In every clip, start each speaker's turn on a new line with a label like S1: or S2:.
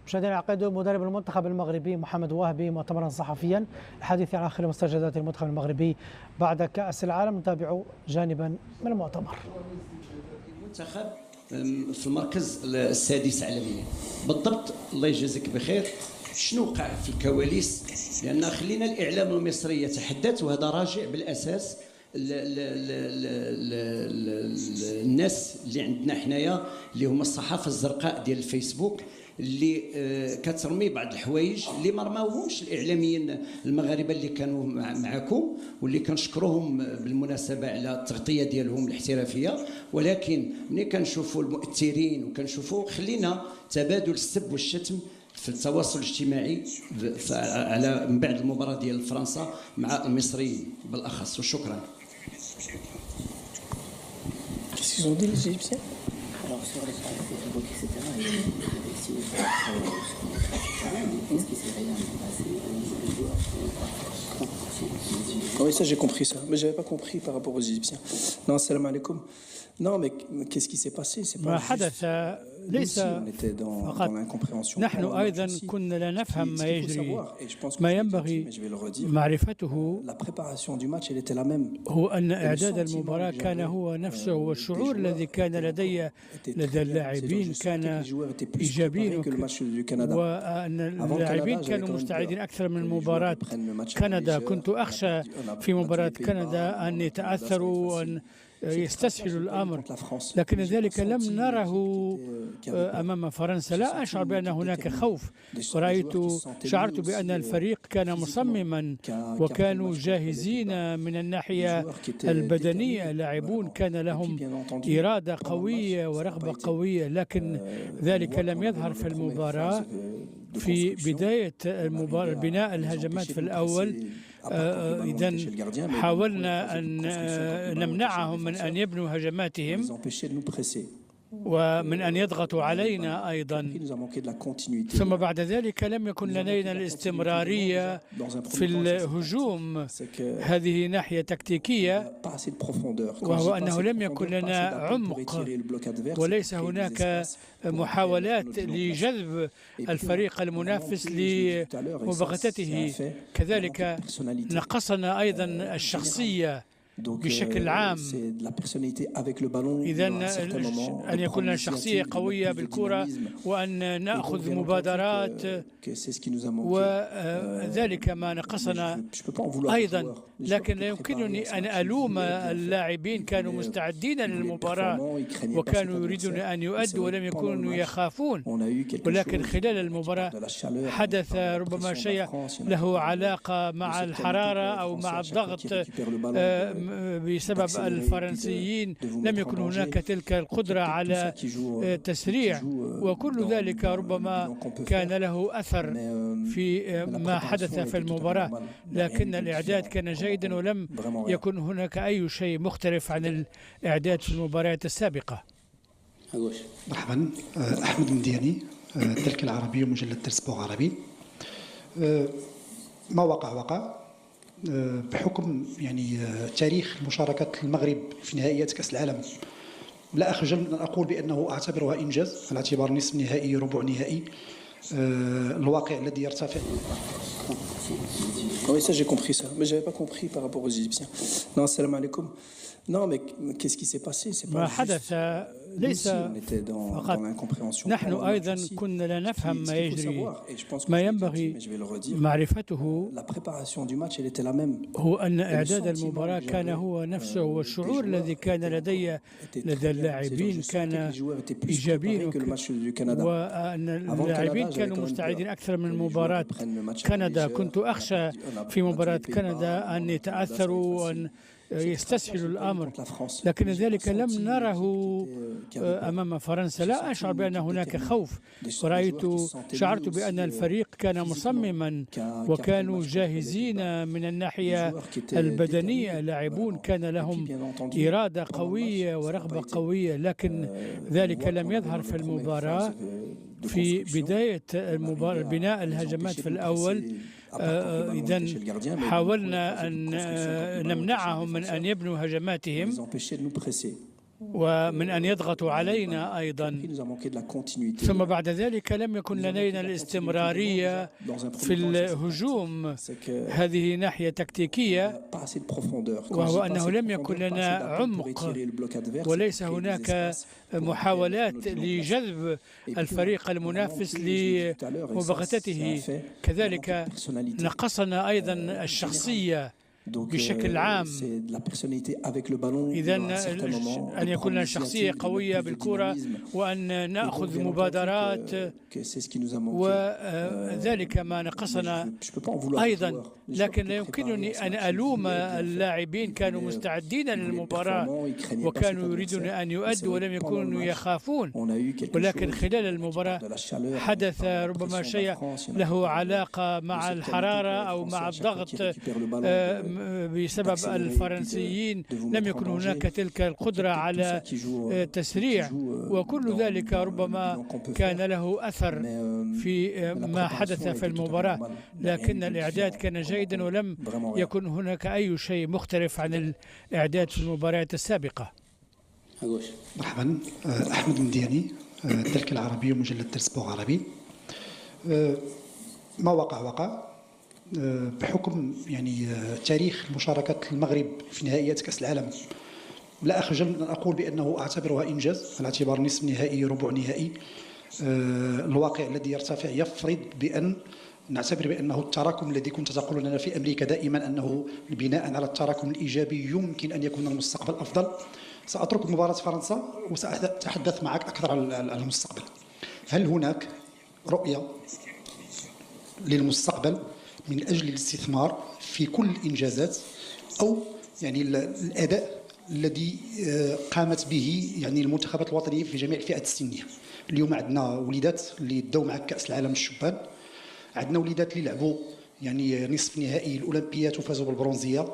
S1: مشاهدينا العقيد مدرب المنتخب المغربي محمد وهبي مؤتمرا صحفيا الحديث عن اخر مستجدات المنتخب المغربي بعد كأس العالم. نتابع جانبا من المؤتمر.
S2: المنتخب في المركز السادس عالميا بالضبط. الله يجازيك بخير. شنو وقع في الكواليس؟ لان خلينا الاعلام المصري يتحدث، وهذا راجع بالاساس الناس اللي عندنا حنايا اللي هما الصحافه الزرقاء ديال الفيسبوك اللي كترمي بعض الحوايج اللي ما رماوهمش الاعلاميين المغاربه اللي كانوا معكم، واللي كنشكروهم بالمناسبه على التغطيه ديالهم الاحترافيه. ولكن ملي كنشوفوا المؤثرين وكنشوفوا خلينا تبادل السب والشتم في التواصل الاجتماعي على من بعد المباراه ديال فرنسا مع المصريين بالاخص. وشكرا.
S3: Qu'est-ce qu'ils ont dit les Égyptiens? Alors sur les pages Facebook, etc. Qu'est-ce qui s'est réellement passé au niveau des joueurs? Oui, ça j'ai compris ça, mais j'avais pas compris par rapport aux Égyptiens. Non, salam alaikum. Non, mais qu'est-ce qui s'est passé? C'est pas
S1: ما حدث ليس فقط نحن أيضا كنا لا نفهم ما يجري. ما ينبغي معرفته هو أن إعداد المباراة كان هو نفسه، والشعور الذي كان لدى اللاعبين كان إيجابي، وأن اللاعبين كانوا مستعدين أكثر من مباراة كندا. كنت أخشى في مباراة كندا أن يتأثروا وأن يستسهل الأمر، لكن ذلك لم نره أمام فرنسا. لا أشعر بأن هناك خوف، شعرت بأن الفريق كان مصمما وكانوا جاهزين من الناحية البدنية. اللاعبون كان لهم إرادة قوية ورغبة قوية، لكن ذلك لم يظهر في المباراة. في بداية المباراة بناء الهجمات في الأول إذن حاولنا أن نمنعهم من أن يبنوا هجماتهم ومن أن يضغطوا علينا أيضا. ثم بعد ذلك لم يكن لدينا الاستمرارية في الهجوم. هذه ناحية تكتيكية، وهو أنه لم يكن لنا عمق وليس هناك محاولات لجذب الفريق المنافس لمباغتته. كذلك نقصنا أيضا الشخصية بشكل عام. إذن أن يكون لنا شخصية قوية بالكرة وأن نأخذ مبادرات، وذلك ما نقصنا أيضا. لكن لا يمكنني أن ألوم اللاعبين، كانوا مستعدين للمباراة وكانوا يريدون أن يؤدوا ولم يكونوا يخافون. ولكن خلال المباراة حدث ربما شيء له علاقة مع الحرارة أو مع الضغط بسبب الفرنسيين. لم يكن هناك تلك القدرة على تسريع، وكل ذلك ربما كان له أثر في ما حدث في المباراة. لكن الإعداد كان جيدا ولم يكن هناك أي شيء مختلف عن الإعداد في المباريات السابقة.
S4: مرحبا، أحمد مدياني، تلك العربي ومجلة تلسبور عربي. ما وقع بحكم تاريخ مشاركة المغرب في نهائيات كأس العالم. لا أخجل من أن أقول بأنه أعتبرها إنجاز على اعتبار نصف نهائي ربع نهائي، الواقع الذي يرتفع.
S3: Oui, ça j'ai compris ça, mais j'avais pas compris par rapport aux Égyptiens. Non, salam alaikum. Non, mais qu'est-ce qui s'est passé? C'est pas
S1: ما حدث ليس فقط نحن أيضا كنا لا نفهم ما يجري. ما ينبغي معرفته هو أن إعداد المباراة كان هو نفسه، والشعور الذي كان لدى اللاعبين كان إيجابي، وأن اللاعبين كانوا مستعدين أكثر من مباراة كندا. كنت أخشى في مباراة كندا أن يتأثروا وأن يستسهل الأمر، لكن ذلك لم نره أمام فرنسا. لا أشعر بأن هناك خوف، شعرت بأن الفريق كان مصمما وكانوا جاهزين من الناحية البدنية. اللاعبون كان لهم إرادة قوية ورغبة قوية، لكن ذلك لم يظهر في المباراة. في بداية المباراة بناء الهجمات في الأول إذن حاولنا أن نمنعهم من أن يبنوا هجماتهم ومن أن يضغطوا علينا أيضا. ثم بعد ذلك لم يكن لدينا الاستمرارية في الهجوم. هذه ناحية تكتيكية، وهو أنه لم يكن لنا عمق وليس هناك محاولات لجذب الفريق المنافس لمباغتته. كذلك نقصنا أيضا الشخصية بشكل عام. إذن أن يكون لنا شخصية قوية بالكرة وأن نأخذ مبادرات، وذلك ما نقصنا أيضا. لكن لا يمكنني أن ألوم اللاعبين، كانوا مستعدين للمباراة وكانوا يريدون أن يؤدوا ولم يكونوا يخافون. ولكن خلال المباراة حدث ربما شيء له علاقة مع الحرارة أو مع الضغط بسبب الفرنسيين. لم يكن هناك تلك القدرة على تسريع، وكل ذلك ربما كان له أثر في ما حدث في المباراة. لكن الإعداد كان جيدا ولم يكن هناك أي شيء مختلف عن الإعداد في المباريات السابقة.
S4: مرحبا، أحمد مدياني، التلك العربي ومجلة تلسبور عربي. ما وقع بحكم يعني تاريخ مشاركة المغرب في نهائيات كأس العالم. لا أخجل من أن أقول بأنه أعتبرها إنجاز على اعتبار نصف نهائي ربع نهائي. الواقع الذي يرتفع يفرض بأن نعتبر بأنه التراكم الذي كنت تقول لنا في أمريكا دائما أنه بناء على التراكم الإيجابي يمكن أن يكون المستقبل أفضل. سأترك مباراة فرنسا وسأتحدث معك أكثر على المستقبل. هل هناك رؤية للمستقبل من أجل الاستثمار في كل الإنجازات أو يعني الأداء الذي قامت به يعني المنتخبات الوطنية في جميع الفئات السنية؟ اليوم عندنا وليدات اللي داو مع كأس العالم الشبان، عندنا وليدات اللي لعبوا يعني نصف نهائي الأولمبيات وفازوا بالبرونزية.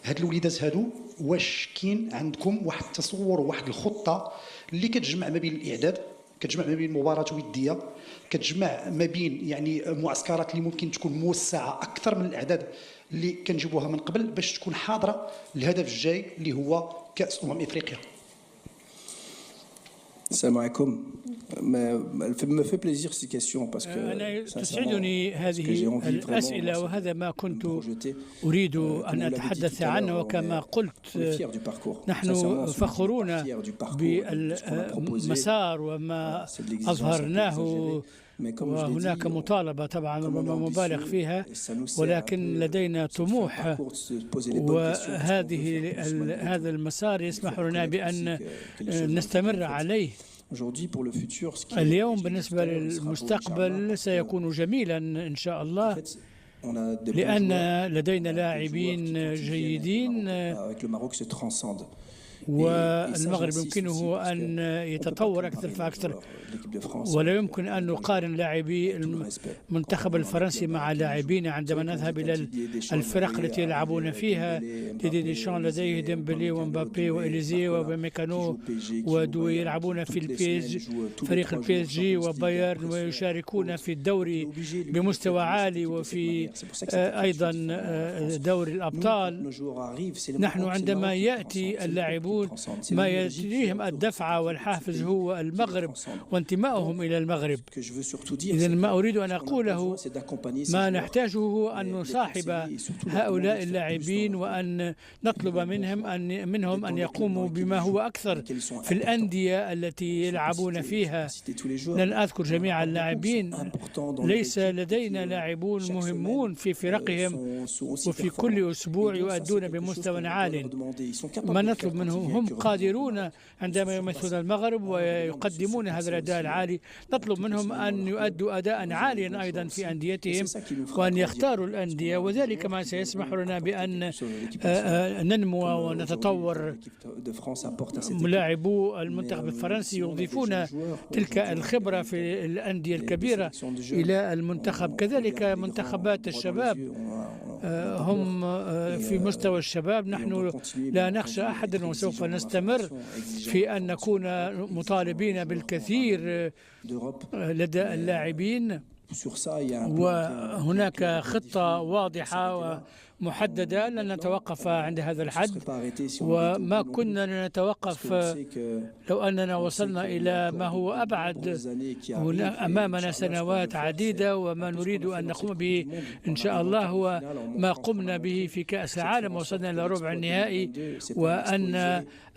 S4: هاد الوليدات هادو واش كاين عندكم واحد التصور وواحد الخطة اللي كتجمع ما بين الإعداد، كتجمع ما بين مباراة ودية، كتجمع ما بين يعني معسكرات اللي ممكن تكون موسعة أكثر من الأعداد اللي كنجيبوها من قبل باش تكون حاضرة الهدف الجاي اللي هو كأس إفريقيا؟
S3: السلام عليكم. me fait plaisir ces questions parce que
S1: أنا تسعدني هذه الأسئلة، وهذا ما كنت أريد أن أتحدث عنه. وكما قلت نحن فخورون بالمسار وما أظهرناه، وهناك مطالبة طبعا ربما مبالغ فيها، ولكن لدينا طموح، هذا المسار يسمح لنا بأن نستمر عليه. اليوم بالنسبة للمستقبل سيكون جميلا إن شاء الله، لأن لدينا لاعبين جيدين، والمغرب يمكنه أن يتطور أكثر فأكثر. ولا يمكن أن نقارن لاعبي المنتخب الفرنسي مع لاعبين عندما نذهب إلى الفرق التي يلعبون فيها. ديدي ديشان لديه ديمبلي ومبابي وإليزي وبيميكانو ودوي يلعبون في فريق البي اس جي وبايرن، ويشاركون في الدوري بمستوى عالي وفي أيضا دوري الأبطال. نحن عندما يأتي اللاعبون ما يجريهم الدفعة والحافز هو المغرب وانتمائهم إلى المغرب. إذن ما أريد أن أقوله، ما نحتاجه هو أن نصاحب هؤلاء اللاعبين وأن نطلب منهم أن يقوموا بما هو أكثر في الأندية التي يلعبون فيها. لن أذكر جميع اللاعبين، ليس لدينا لاعبون مهمون في فرقهم وفي كل أسبوع يؤدون بمستوى عال. ما نطلب منهم، هم قادرون عندما يمثلون المغرب ويقدمون هذا الأداء العالي، نطلب منهم أن يؤدوا أداء عاليا أيضا في أنديتهم وأن يختاروا الأندية، وذلك ما سيسمح لنا بأن ننمو ونتطور. ملاعبو المنتخب الفرنسي يضيفون تلك الخبرة في الأندية الكبيرة إلى المنتخب. كذلك منتخبات الشباب هم في مستوى الشباب. نحن لا نخشى أحدا وسوف نستمر في أن نكون مطالبين بالكثير لدى اللاعبين. وهناك خطة واضحة ومحددة لن نتوقف عند هذا الحد، وما كنا نتوقف لو أننا وصلنا إلى ما هو أبعد. أمامنا سنوات عديدة، وما نريد أن نقوم به إن شاء الله هو ما قمنا به في كأس العالم، وصلنا إلى ربع النهائي، وأن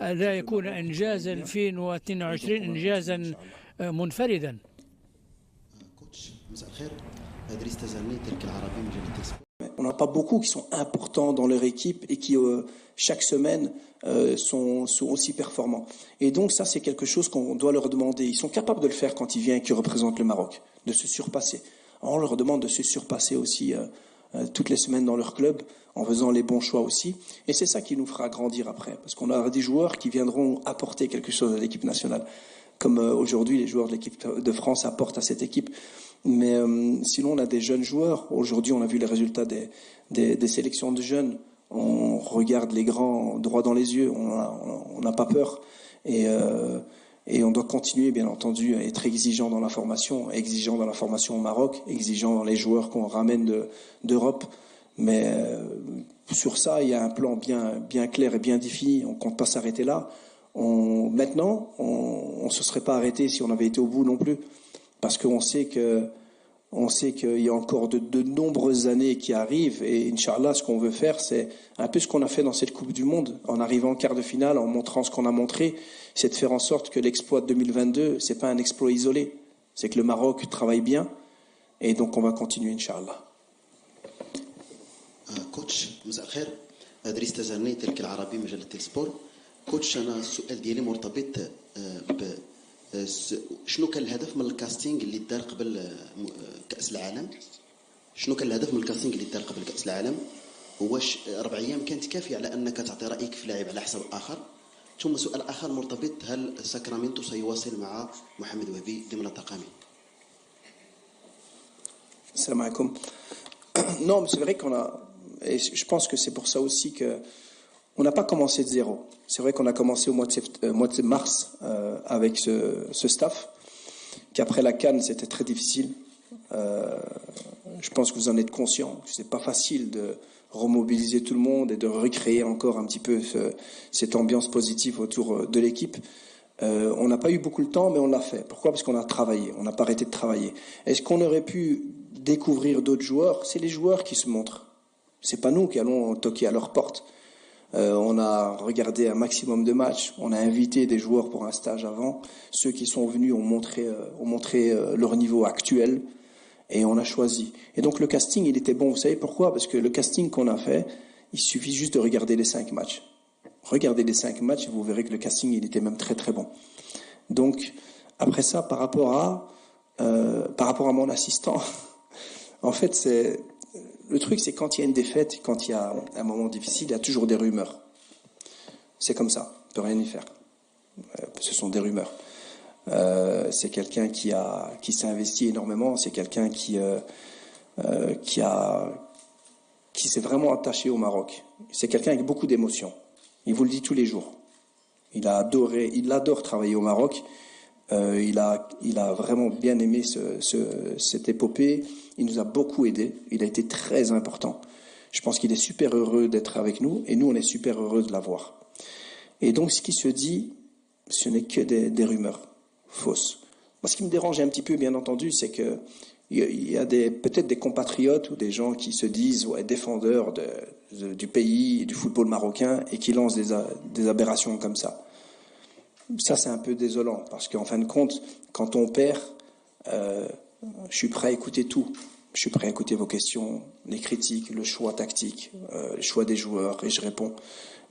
S1: لا يكون إنجاز 2022 إنجازا منفردا.
S3: On n'a pas beaucoup qui sont importants dans leur équipe et qui, chaque semaine, sont aussi performants. Et donc ça, c'est quelque chose qu'on doit leur demander. Ils sont capables de le faire quand ils viennent et qu'ils représentent le Maroc, de se surpasser. On leur demande de se surpasser aussi toutes les semaines dans leur club, en faisant les bons choix aussi. Et c'est ça qui nous fera grandir après, parce qu'on aura des joueurs qui viendront apporter quelque chose à l'équipe nationale, comme aujourd'hui les joueurs de l'équipe de France apportent à cette équipe. Mais sinon, on a des jeunes joueurs. Aujourd'hui, on a vu les résultats des sélections de jeunes. On regarde les grands droit dans les yeux. On n'a pas peur. Et on doit continuer, bien entendu, à être exigeant dans la formation au Maroc, exigeant dans les joueurs qu'on ramène d'Europe. Mais sur ça, il y a un plan bien clair et bien défini. On ne compte pas s'arrêter là. Maintenant, on ne se serait pas arrêté si on avait été au bout non plus. Parce qu'on sait qu'il y a encore de nombreuses années qui arrivent, et Inch'Allah, ce qu'on veut faire, c'est un peu ce qu'on a fait dans cette Coupe du Monde, en arrivant en quart de finale, en montrant ce qu'on a montré, c'est de faire en sorte que l'exploit de 2022, c'est pas un exploit isolé, c'est que le Maroc travaille bien, et donc on va continuer, Inch'Allah.
S5: كوتش مساء الخير، ادريس تزرني تلك العربي مجلة السبور. كوتش انا السؤال ديالي مرتبط شنو كان الهدف من الكاستينغ اللي دار قبل كأس العالم؟ شنو كان الهدف من الكاستينغ اللي دار قبل كأس العالم؟ واش 4 أيام كانت كافية على أنك تعطي رأيك في لاعب على حساب آخر؟ ثم سؤال آخر مرتبط، هل ساكرامنتو سيواصل مع محمد وهبي ضمن طاقمه؟
S3: Salam alaikum. Non, mais c'est vrai qu'on a, et je pense que c'est pour ça aussi que on n'a pas commencé de zéro. C'est vrai qu'on a commencé au mois de mars avec ce staff, qu'après la CAN, c'était très difficile. Je pense que vous en êtes conscient. C'est pas facile de remobiliser tout le monde et de recréer encore un petit peu cette ambiance positive autour de l'équipe. On n'a pas eu beaucoup de temps, mais on l'a fait. Pourquoi? Parce qu'on a travaillé. On n'a pas arrêté de travailler. Est-ce qu'on aurait pu découvrir d'autres joueurs? C'est les joueurs qui se montrent. C'est pas nous qui allons toquer à leur porte. On a regardé un maximum de matchs, on a invité des joueurs pour un stage avant, ceux qui sont venus ont montré leur niveau actuel et on a choisi. Et donc le casting, il était bon, vous savez pourquoi? Parce que le casting qu'on a fait, il suffit juste de regarder les 5 matchs. Regardez les 5 matchs et vous verrez que le casting, il était même très très bon. Donc après ça, par rapport à mon assistant, en fait le truc, c'est quand il y a une défaite, quand il y a un moment difficile, il y a toujours des rumeurs. C'est comme ça, on ne peut rien y faire. Ce sont des rumeurs. C'est quelqu'un qui s'est investi énormément, c'est quelqu'un qui s'est vraiment attaché au Maroc. C'est quelqu'un avec beaucoup d'émotions. Il vous le dit tous les jours. Il adore travailler au Maroc. Il a vraiment bien aimé cette épopée. Il nous a beaucoup aidés. Il a été très important. Je pense qu'il est super heureux d'être avec nous et nous, on est super heureux de l'avoir. Et donc, ce qui se dit, ce n'est que des rumeurs fausses. Moi, ce qui me dérange un petit peu, bien entendu, c'est que il y a peut-être des compatriotes ou des gens qui se disent défendeurs du pays, du football marocain et qui lancent des aberrations comme ça. Ça, c'est un peu désolant parce qu'en fin de compte, quand on perd, je suis prêt à écouter tout. Je suis prêt à écouter vos questions, les critiques, le choix tactique, le choix des joueurs, et je réponds.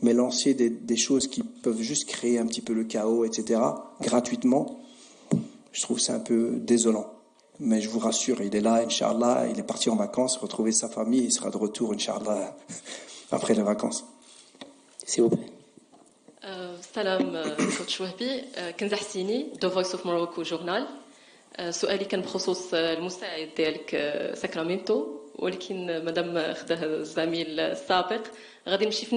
S3: Mais lancer des choses qui peuvent juste créer un petit peu le chaos, etc., gratuitement, je trouve c'est un peu désolant. Mais je vous rassure, il est là, Inch'Allah, il est parti en vacances, retrouver sa famille, il sera de retour, Inch'Allah, après les vacances. S'il vous plaît.
S6: سلام كوتش وهبي، كنزة حسيني دو فويس اوف موروكو جورنال. سؤالي كان بخصوص المساعد ديالك ساكرامنتو، ولكن مادام خداه الزميل السابق غادي نمشي في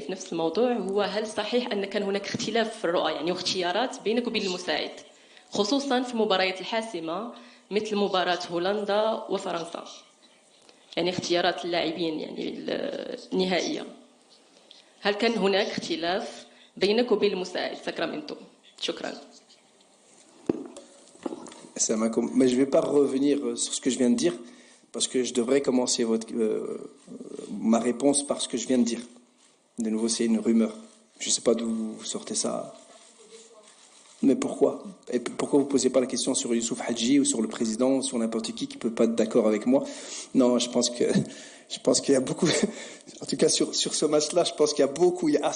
S6: نفس الموضوع. هو هل صحيح ان كان هناك اختلاف في الرؤى واختيارات بينك وبين المساعد، خصوصا في المباريات الحاسمه مثل مباراة هولندا وفرنسا يعني اختيارات اللاعبين يعني النهائية هل كان هناك اختلاف بينك وبين المساعد ساكرامنتو؟ شكرا.
S3: Assalamu alaikum. Mais je ne vais pas revenir sur ce que je viens de dire parce que je devrais commencer ma réponse par ce que je viens de dire. De nouveau, c'est une rumeur. Je ne sais pas d'où vous sortez ça. Mais pourquoi? Et pourquoi vous ne posez pas la question sur Youssouf Hadji ou sur le président ou sur n'importe qui ne peut pas être d'accord avec moi? Non, je pense qu'il y a beaucoup, en tout cas sur ce match-là, je pense qu'il y a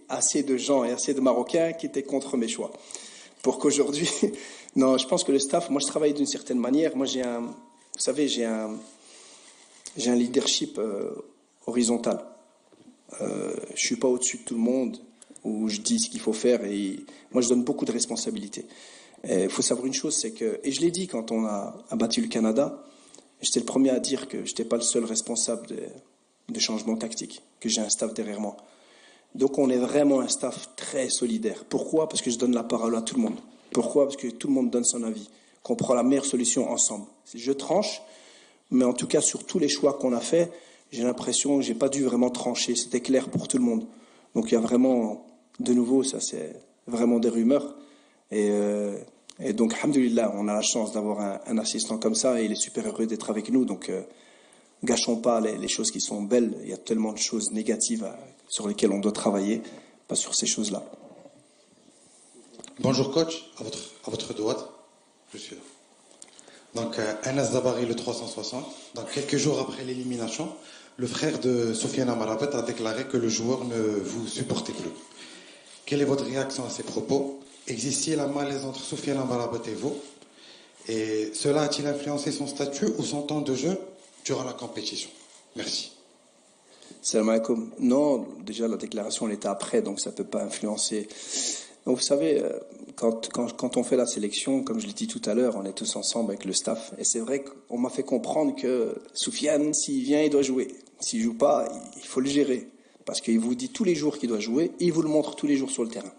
S3: assez de gens et assez de Marocains qui étaient contre mes choix. Pour qu'aujourd'hui, non, je pense que le staff, moi je travaille d'une certaine manière. Moi j'ai un leadership horizontal. Je suis pas au-dessus de tout le monde où je dis ce qu'il faut faire et moi je donne beaucoup de responsabilités. Il faut savoir une chose, c'est que, et je l'ai dit quand on a battu le Canada, j'étais le premier à dire que je n'étais pas le seul responsable de changements tactiques, que j'ai un staff derrière moi. Donc on est vraiment un staff très solidaire. Pourquoi? Parce que je donne la parole à tout le monde. Pourquoi? Parce que tout le monde donne son avis, qu'on prend la meilleure solution ensemble. Je tranche, mais en tout cas sur tous les choix qu'on a faits, j'ai l'impression que j'ai pas dû vraiment trancher. C'était clair pour tout le monde. Donc il y a vraiment, de nouveau, ça c'est vraiment des rumeurs. Et donc, alhamdoulilah, on a la chance d'avoir un assistant comme ça et il est super heureux d'être avec nous. Donc, gâchons pas les choses qui sont belles. Il y a tellement de choses négatives sur lesquelles on doit travailler, pas sur ces choses-là.
S7: Bonjour coach, à votre droite, je suis là. Donc, Anas Dabari, le 360. Donc, quelques jours après l'élimination, le frère de Soufiane Amrabat a déclaré que le joueur ne vous supportait plus. Quelle est votre réaction à ces propos? Existe-t-il un malaise entre Soufiane Amrabat et vous? Et cela a-t-il influencé son statut ou son temps de jeu durant la compétition? Merci.
S3: Salam alaikum. Non, déjà la déclaration elle était après, donc ça ne peut pas influencer. Donc vous savez, quand on fait la sélection, comme je l'ai dit tout à l'heure, on est tous ensemble avec le staff. Et c'est vrai qu'on m'a fait comprendre que Soufiane, s'il vient, il doit jouer. S'il ne joue pas, il faut le gérer. Parce qu'il vous dit tous les jours qu'il doit jouer, et il vous le montre tous les jours sur le terrain.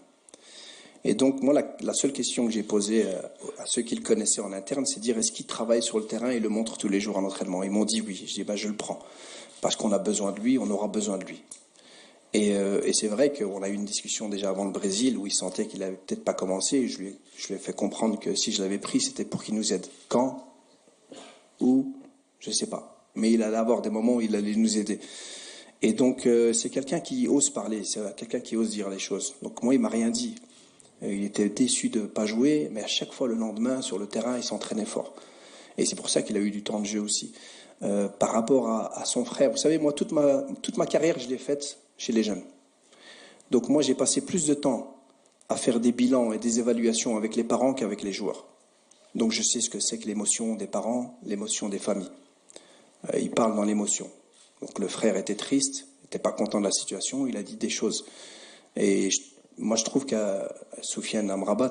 S3: Et donc, moi, la seule question que j'ai posée à ceux qui le connaissaient en interne, c'est de dire est-ce qu'il travaille sur le terrain et le montre tous les jours en entraînement? Ils m'ont dit oui. Je dis je le prends. Parce qu'on a besoin de lui, on aura besoin de lui. Et c'est vrai qu'on a eu une discussion déjà avant le Brésil où il sentait qu'il n'avait peut-être pas commencé. Je lui ai fait comprendre que si je l'avais pris, c'était pour qu'il nous aide. Quand? Où? Je ne sais pas. Mais il allait avoir des moments où il allait nous aider. Et donc, c'est quelqu'un qui ose parler, c'est quelqu'un qui ose dire les choses. Donc moi, il m'a rien dit. Il était déçu de ne pas jouer, mais à chaque fois, le lendemain, sur le terrain, il s'entraînait fort. Et c'est pour ça qu'il a eu du temps de jeu aussi. Par rapport à son frère, vous savez, moi, toute ma carrière, je l'ai faite chez les jeunes. Donc moi, j'ai passé plus de temps à faire des bilans et des évaluations avec les parents qu'avec les joueurs. Donc je sais ce que c'est que l'émotion des parents, l'émotion des familles. Il parle dans l'émotion. Donc le frère était triste, n'était pas content de la situation, il a dit des choses. Et moi, je trouve que Soufiane Amrabat,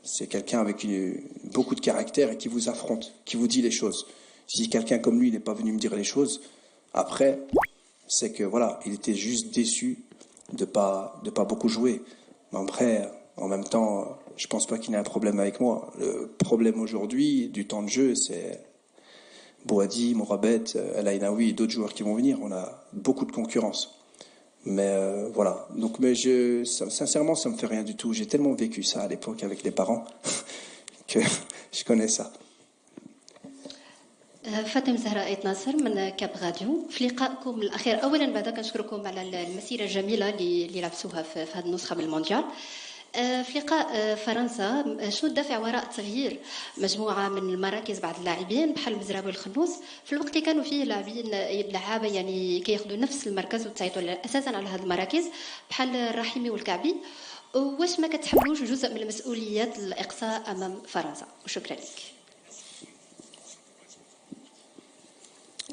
S3: c'est quelqu'un avec beaucoup de caractère et qui vous affronte, qui vous dit les choses. Si quelqu'un comme lui n'est pas venu me dire les choses, après, c'est que voilà, il était juste déçu de pas beaucoup jouer. Mais après, en même temps, je pense pas qu'il ait un problème avec moi. Le problème aujourd'hui du temps de jeu, c'est Bouhaddi, Mourabet, El Ainaoui et d'autres joueurs qui vont venir. On a beaucoup de concurrence. Mais voilà. Donc, sincèrement, ça me fait rien du tout. J'ai tellement vécu ça à l'époque avec les parents que je connais ça.
S8: فاطمة زهراء آيت ناصر من كاب راديو. في لقائكم الأخير أولا بعد كنشكركم على المسيرة الجميلة اللي لعبتوها في هذه النسخة من المونديال. في لقاء فرنسا شنو الدافع وراء تغيير مجموعة من المراكز بعض اللاعبين بحال المزراوي والخنوس في الوقت اللي كانوا فيه لعابة يعني كياخذوا نفس المركز وتعيطوا أساسا على هذه المراكز بحال الرحيمي والكعبي؟ واش ما كتحملوش جزء من المسؤوليات الإقصاء أمام فرنسا؟ وشكرا لك.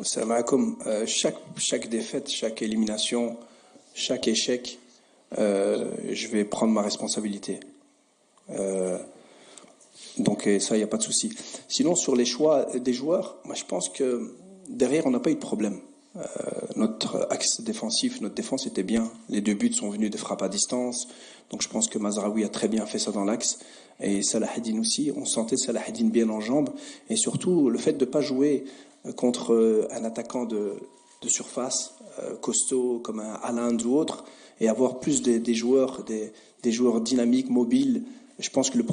S3: Salam alaikum. Chaque défaite, chaque élimination, chaque échec, je vais prendre ma responsabilité. Donc ça, il n'y a pas de souci. Sinon, sur les choix des joueurs, moi, je pense que derrière, on n'a pas eu de problème. notre axe défensif, notre défense était bien. Les 2 buts sont venus des frappes à distance. Donc je pense que Mazraoui a très bien fait ça dans l'axe. Et Salah Eddine aussi. On sentait Salah Eddine bien en jambes. Et surtout, le fait de ne pas jouer contre un attaquant de surface, costaud, comme un Haaland ou autre, et avoir plus des joueurs dynamiques, mobiles. Je pense que le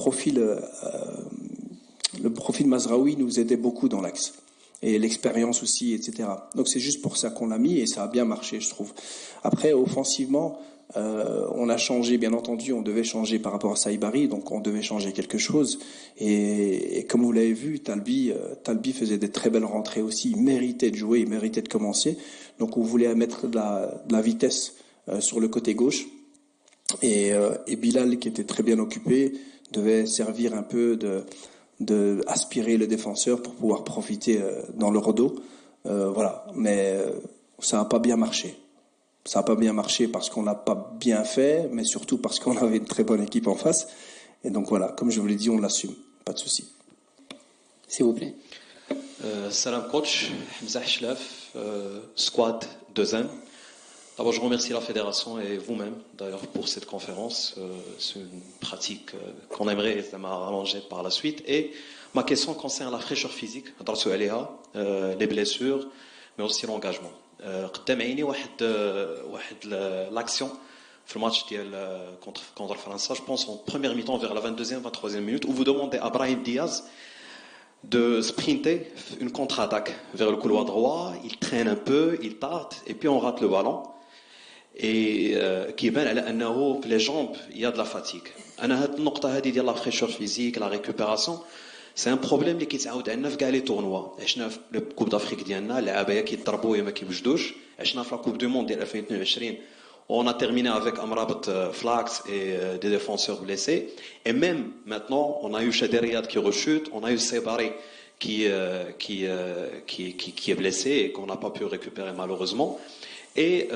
S3: profil Mazraoui nous aidait beaucoup dans l'axe. Et l'expérience aussi, etc. Donc c'est juste pour ça qu'on l'a mis et ça a bien marché, je trouve. Après, offensivement, on a changé, bien entendu, on devait changer par rapport à Saïbari, donc on devait changer quelque chose. Et comme vous l'avez vu, Talbi faisait des très belles rentrées aussi, il méritait de jouer, il méritait de commencer. Donc on voulait mettre de la vitesse sur le côté gauche. Et Bilal, qui était très bien occupé, devait servir un peu de aspirer le défenseur pour pouvoir profiter dans le redos. Voilà. Mais ça n'a pas bien marché. Ça n'a pas bien marché parce qu'on n'a pas bien fait, mais surtout parce qu'on avait une très bonne équipe en face. Et donc voilà, comme je vous l'ai dit, on l'assume. Pas de souci.
S9: S'il vous plaît.
S10: Salam coach, Hamza Hchlaf, squad 2M. D'abord, je remercie la fédération et vous-même, d'ailleurs, pour cette conférence. C'est une pratique qu'on aimerait rallonger par la suite. Et ma question concerne la fraîcheur physique, les blessures, mais aussi l'engagement. قدام عيني واحد l'action في الماتش ديال contre France, je pense en première mi-temps vers la 22e 23e minute, où vous demandez à Brahim Diaz de sprinter une contre-attaque vers le couloir droit. Il traîne un peu, il tarde, et puis on rate le ballon. Et qui يبان على انه في les jambes il y a de la fatigue. انا هاد النقطه هذه ديال لا فريشور فيزيك لا ريكوبيراسيون سي ان بروبليم اللي كيتعاود عندنا في كاع لي تورنوا. عشنا في الكوب دافريك ديالنا اللعابه يا كيضربوا يا ما كيوجدوش. عشنا في لا كوب دو موند ديال 2022 on a terminé avec Amrabat, Flax et des défenseurs blessés. Et même maintenant, on a eu Chaderiad qui rechute, on a eu Sebari qui est blessé et qu'on n'a pas pu récupérer malheureusement. Et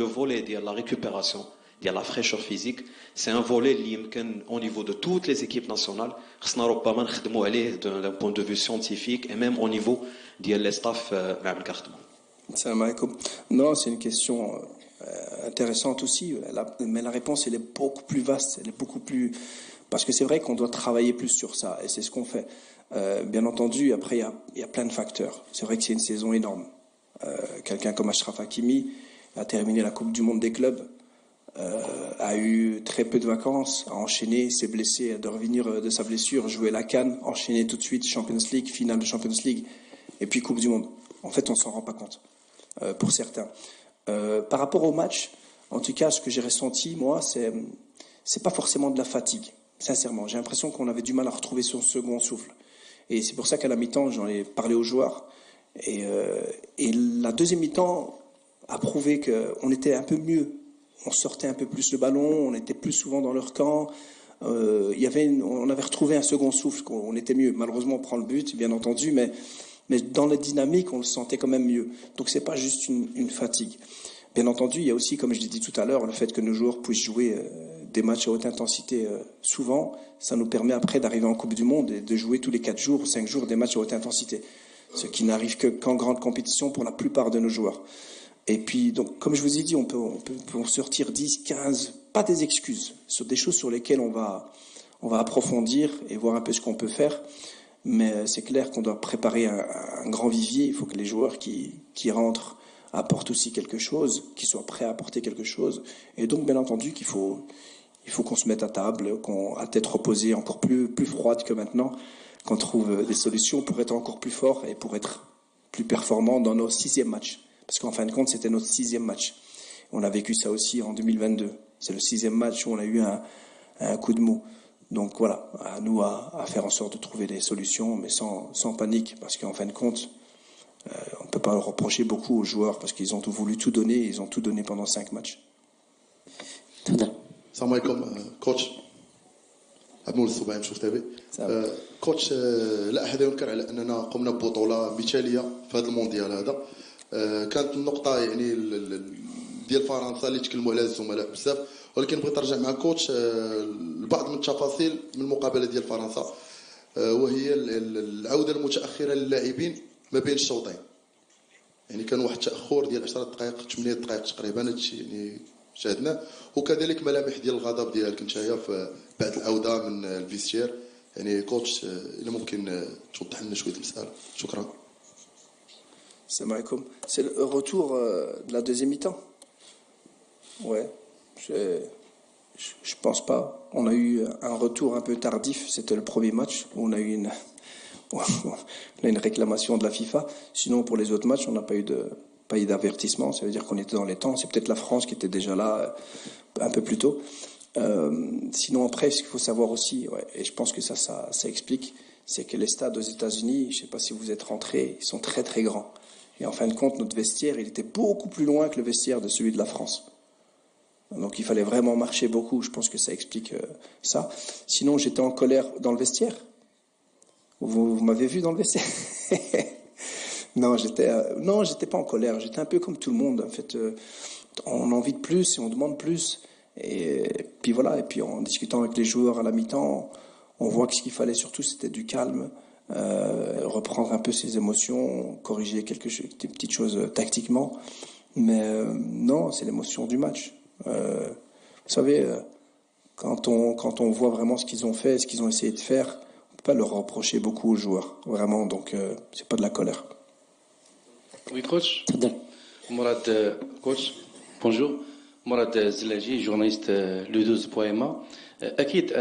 S10: le volet de la récupération, de la fraîcheur physique, c'est un volet au niveau de toutes les équipes nationales. D'un point de vue scientifique et même au niveau des staffs.
S3: Salam alaikum. Non, c'est une question intéressante aussi, mais la réponse elle est beaucoup plus vaste, elle est beaucoup plus... Parce que c'est vrai qu'on doit travailler plus sur ça, et c'est ce qu'on fait. Bien entendu, après il y a plein de facteurs. C'est vrai que c'est une saison énorme. Quelqu'un comme Achraf Hakimi a terminé la Coupe du Monde des clubs, a eu très peu de vacances, a enchaîné, s'est blessé, de revenir de sa blessure, jouer la CAN, enchaîner tout de suite Champions League, finale de Champions League, et puis Coupe du Monde. En fait, on s'en rend pas compte, pour certains. Par rapport au match, en tout cas, ce que j'ai ressenti, moi, c'est pas forcément de la fatigue. Sincèrement, j'ai l'impression qu'on avait du mal à retrouver son second souffle. Et c'est pour ça qu'à la mi-temps, j'en ai parlé aux joueurs. Et la deuxième mi-temps a prouvé qu'on était un peu mieux. On sortait un peu plus le ballon, on était plus souvent dans leur camp. On avait retrouvé un second souffle, on était mieux. Malheureusement, on prend le but, bien entendu, mais dans la dynamique, on le sentait quand même mieux. Donc c'est pas juste une fatigue. Bien entendu, il y a aussi, comme je l'ai dit tout à l'heure, le fait que nos joueurs puissent jouer des matchs à haute intensité souvent, ça nous permet après d'arriver en Coupe du Monde et de jouer tous les 4 jours ou 5 jours des matchs à haute intensité. Ce qui n'arrive qu'en grande compétition pour la plupart de nos joueurs. Et puis, donc, comme je vous ai dit, on peut sortir 10, 15, pas des excuses, sur des choses sur lesquelles on va approfondir et voir un peu ce qu'on peut faire. Mais c'est clair qu'on doit préparer un grand vivier. Il faut que les joueurs qui rentrent apportent aussi quelque chose, qu'ils soient prêts à apporter quelque chose. Et donc, bien entendu, qu'il faut qu'on se mette à table, à tête reposée, encore plus froide que maintenant, qu'on trouve des solutions pour être encore plus fort et pour être plus performant dans nos 6e matchs. Parce qu'en fin de compte, c'était notre 6e match. On a vécu ça aussi en 2022. C'est le 6e match où on a eu un coup de mou. Donc voilà, à nous à faire en sorte de trouver des solutions, mais sans panique, parce qu'en fin de compte, on ne peut pas reprocher beaucoup aux joueurs, parce qu'ils ont voulu tout donner, ils ont tout donné pendant 5 matchs.
S11: Salam alaikum, coach. عبد الصباح مشوف تابي كوتش لا احد ينكر على اننا قمنا ببطوله مثاليه في هذا المونديال هذا. كانت النقطه يعني ديال فرنسا اللي تكلموا عليها الزملاء بزاف، ولكن بغيت نرجع مع كوتش لبعض من التفاصيل من المقابله ديال فرنسا، وهي العوده المتاخره للاعبين ما بين الشوطين يعني كان واحد التاخر ديال 10 دقائق 8 دقائق تقريبا هادشي يعني شاهدناه وكذلك ملامح ديال الغضب ديالك نتايا في بعد العوده من الفيستير يعني كوتش الا ممكن توضح لنا شويه المساله شكرا.
S3: Salam alaikum. C'est le retour de la deuxième mi-temps. Ouais, je pense pas. On a eu un retour un peu tardif. C'était le premier match où on a eu une réclamation de la FIFA. Sinon, pour les autres matchs, on n'a pas eu d'avertissement. Ça veut dire qu'on était dans les temps. C'est peut-être la France qui était déjà là un peu plus tôt. Sinon, après, ce qu'il faut savoir aussi, ouais, et je pense que ça explique, c'est que les stades aux États-Unis, je ne sais pas si vous êtes rentrés, ils sont très très grands. Et en fin de compte, notre vestiaire, il était beaucoup plus loin que le vestiaire de celui de la France. Donc il fallait vraiment marcher beaucoup. Je pense que ça explique ça. Sinon, j'étais en colère dans le vestiaire. Vous m'avez vu dans le vestiaire. Non, j'étais pas en colère. J'étais un peu comme tout le monde. En fait, on a envie de plus et on demande plus. Et puis voilà. Et puis en discutant avec les joueurs à la mi-temps, on voit que ce qu'il fallait surtout, c'était du calme. Reprendre un peu ses émotions, corriger des petites choses tactiquement. Mais non, c'est l'émotion du match. Vous savez, quand on voit vraiment ce qu'ils ont fait, ce qu'ils ont essayé de faire, on ne peut pas leur reprocher beaucoup aux joueurs, vraiment. Donc, c'est pas de la colère.
S12: Oui, coach. Mourad, coach. Bonjour. Mourad Zelaji, journaliste Le12.ma. أكيد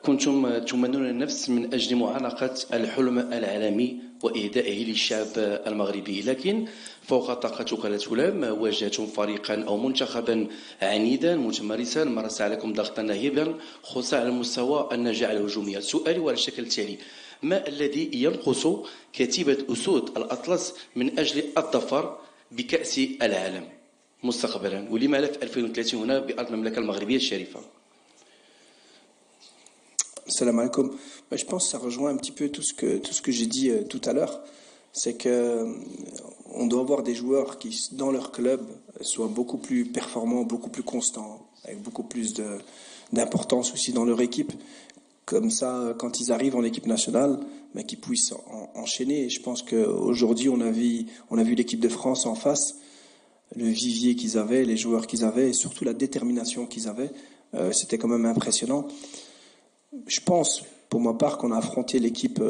S12: كنتم تمنون النفس من أجل معانقة الحلم العالمي وإهدائه للشعب المغربي لكن فوق طاقة وكالة فلام واجهتم فريقا أو منتخبا عنيدا متمرسا مارس عليكم ضغطا نهيبا خصوصا على مستوى النجاح الهجومية. سؤالي على الشكل التالي: ما الذي ينقص كتيبة أسود الأطلس من أجل الظفر بكأس العالم مستقبلا ولما لا في 2030 هنا بأرض المملكة المغربية الشريفة؟
S3: Salam alaikum. Je pense que ça rejoint un petit peu tout ce que j'ai dit tout à l'heure. C'est que on doit avoir des joueurs qui, dans leur club, soient beaucoup plus performants, beaucoup plus constants, avec beaucoup plus d'importance aussi dans leur équipe. Comme ça, quand ils arrivent en équipe nationale, mais qu'ils puissent enchaîner. Et je pense qu'aujourd'hui, on a vu l'équipe de France en face, le vivier qu'ils avaient, les joueurs qu'ils avaient, et surtout la détermination qu'ils avaient. C'était quand même impressionnant. Je pense, pour ma part, qu'on a affronté l'équipe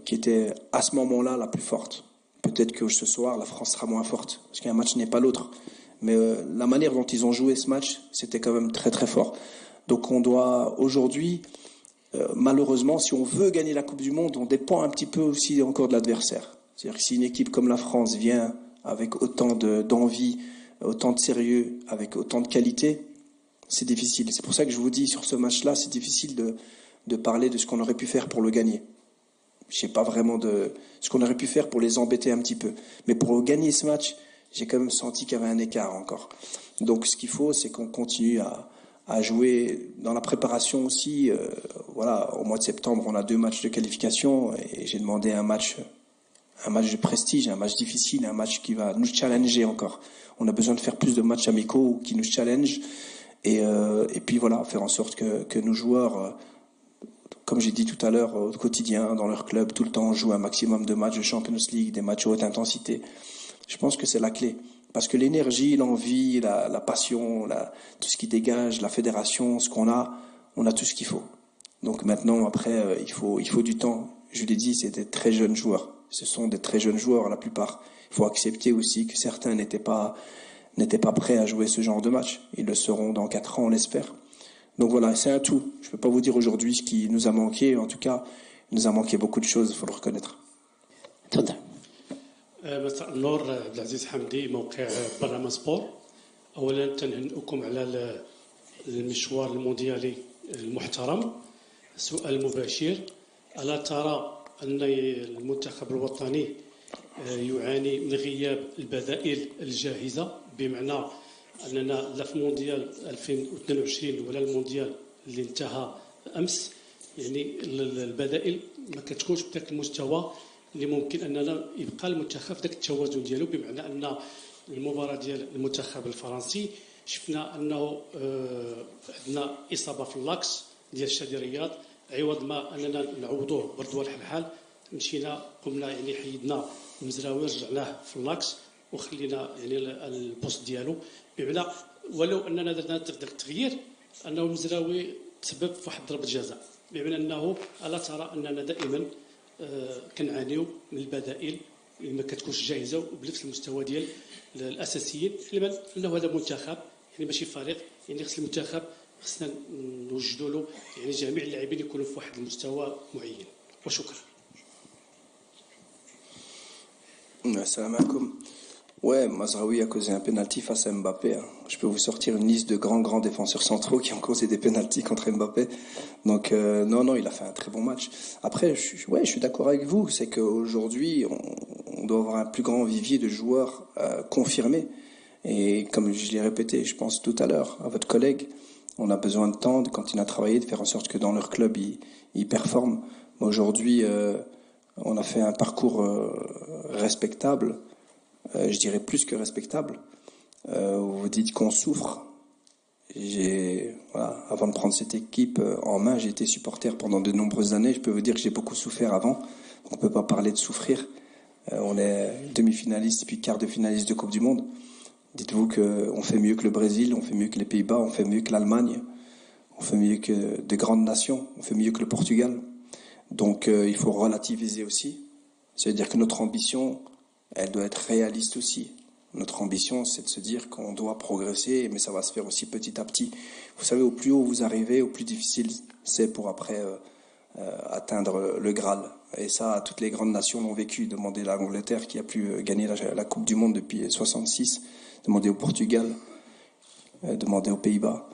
S3: qui était à ce moment-là la plus forte. Peut-être que ce soir, la France sera moins forte, parce qu'un match n'est pas l'autre. Mais la manière dont ils ont joué ce match, c'était quand même très très fort. Donc on doit aujourd'hui, malheureusement, si on veut gagner la Coupe du Monde, on dépend un petit peu aussi encore de l'adversaire. C'est-à-dire que si une équipe comme la France vient avec autant d'envie, autant de sérieux, avec autant de qualité, c'est difficile. C'est pour ça que je vous dis, sur ce match-là, c'est difficile de parler de ce qu'on aurait pu faire pour le gagner. Je sais pas vraiment de ce qu'on aurait pu faire pour les embêter un petit peu. Mais pour gagner ce match, j'ai quand même senti qu'il y avait un écart encore. Donc ce qu'il faut, c'est qu'on continue à jouer dans la préparation aussi. Voilà, au mois de septembre, on a 2 matchs de qualification et j'ai demandé un match de prestige, un match difficile, un match qui va nous challenger encore. On a besoin de faire plus de matchs amicaux qui nous challengent et puis voilà, faire en sorte que nos joueurs, comme j'ai dit tout à l'heure, au quotidien, dans leur club, tout le temps, jouent un maximum de matchs de Champions League, des matchs à haute intensité. Je pense que c'est la clé. Parce que l'énergie, l'envie, la passion, tout ce qui dégage, la fédération, ce qu'on a, on a tout ce qu'il faut. Donc maintenant, après, il faut du temps. Je l'ai dit, c'est des très jeunes joueurs. Ce sont des très jeunes joueurs, la plupart. Il faut accepter aussi que certains n'étaient pas prêts à jouer ce genre de match. Ils le seront dans 4 ans, on l'espère. Donc voilà, c'est un tout. Je ne peux pas vous dire aujourd'hui ce qui nous a manqué. En tout cas, il nous a manqué beaucoup de choses, il faut le reconnaître.
S1: مساء النور. عبد العزيز حمدي، موقع برنامج سبور. اولا تنهنئكم على المشوار المونديالي المحترم. سؤال مباشر: الا ترى ان المنتخب الوطني يعاني من غياب البدائل الجاهزه، بمعنى أننا لا في مونديال 2022 ولا المونديال اللي انتهى أمس، يعني البدائل ما كتكونش بداك المستوى اللي ممكن أننا يبقى المنتخب داك التوازن ديالو، بمعنى أن المباراة ديال المنتخب الفرنسي شفنا أنه عندنا إصابة في اللاكس ديال الشادي رياض، عوض ما أننا نعوضوه بردوان الحلحال
S13: مشينا قمنا يعني حيدنا المزراوي رجعناه في اللاكس وخلينا يعني البوست ديالو بمعنى ولو اننا درنا التغيير انه المزراوي تسبب في واحد ضربه جزاء بمعنى انه الا ترى اننا دائما كنعانيو من البدائل اللي ما كتكونش جاهزه وبنفس المستوى ديال الاساسيين علما انه هذا منتخب يعني ماشي فريق يعني خص المنتخب خصنا نوجدوا له يعني جميع اللاعبين يكونوا في واحد المستوى معين وشكرا.
S3: Salam alaikum. Ouais, Mazraoui a causé un penalty face à Mbappé. Je peux vous sortir une liste de grands défenseurs centraux qui ont causé des penaltys contre Mbappé. Donc non, il a fait un très bon match. Après, je suis d'accord avec vous, c'est qu'aujourd'hui, on doit avoir un plus grand vivier de joueurs confirmés. Et comme je l'ai répété, je pense tout à l'heure à votre collègue, on a besoin de temps, de continuer à travailler, de faire en sorte que dans leur club, ils performent. Mais aujourd'hui, on a fait un parcours respectable. Je dirais plus que respectable. Vous dites qu'on souffre. Avant de prendre cette équipe en main, j'ai été supporter pendant de nombreuses années. Je peux vous dire que j'ai beaucoup souffert avant. On ne peut pas parler de souffrir. On est demi-finaliste puis quart de finaliste de Coupe du Monde. Dites-vous qu'on fait mieux que le Brésil, on fait mieux que les Pays-Bas, on fait mieux que l'Allemagne, on fait mieux que des grandes nations, on fait mieux que le Portugal. Donc il faut relativiser aussi. Ça veut dire que notre ambition, elle doit être réaliste aussi. Notre ambition, c'est de se dire qu'on doit progresser, mais ça va se faire aussi petit à petit. Vous savez, au plus haut vous arrivez, au plus difficile c'est pour après atteindre le Graal. Et ça, toutes les grandes nations l'ont vécu. Demandez à l'Angleterre qui a pu gagner la Coupe du Monde depuis 1966, demandez au Portugal, demandez aux Pays-Bas.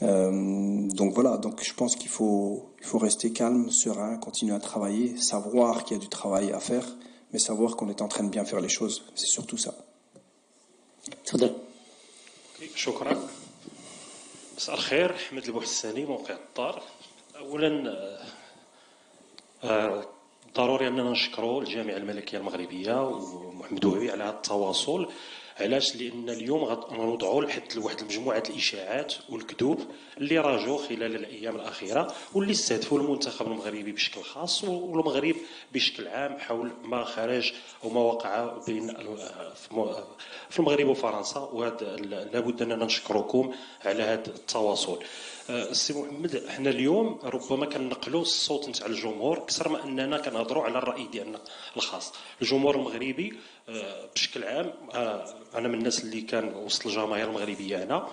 S3: Donc voilà, donc je pense qu'il faut rester calme, serein, continuer à travailler, savoir qu'il y a du travail à faire, mais savoir qu'on est en train de bien faire les choses. C'est surtout ça.
S14: تفضل.
S15: شكرا. مساء الخير، حمد البوحساني موقع الدار. اولا ضروري اننا نشكروا الجامعه الملكيه المغربيه ومحمد وهبي على هذا التواصل. علاش؟ لان اليوم غنوضعوا لحد واحد مجموعه الاشاعات والكذوب اللي راجوا خلال الايام الاخيره واللي استهدفوا المنتخب المغربي بشكل خاص والمغرب بشكل عام حول ما خرج او ما وقع بين في المغرب وفرنسا، وهذا لابد اننا نشكركم على هذا التواصل. السي محمد، حنا اليوم ربما كنقلوا الصوت نتاع الجمهور اكثر ما اننا كنهضروا على الراي ديالنا الخاص. الجمهور المغربي بشكل عام، انا من الناس اللي كان وسط الجماهير المغربيه هنا،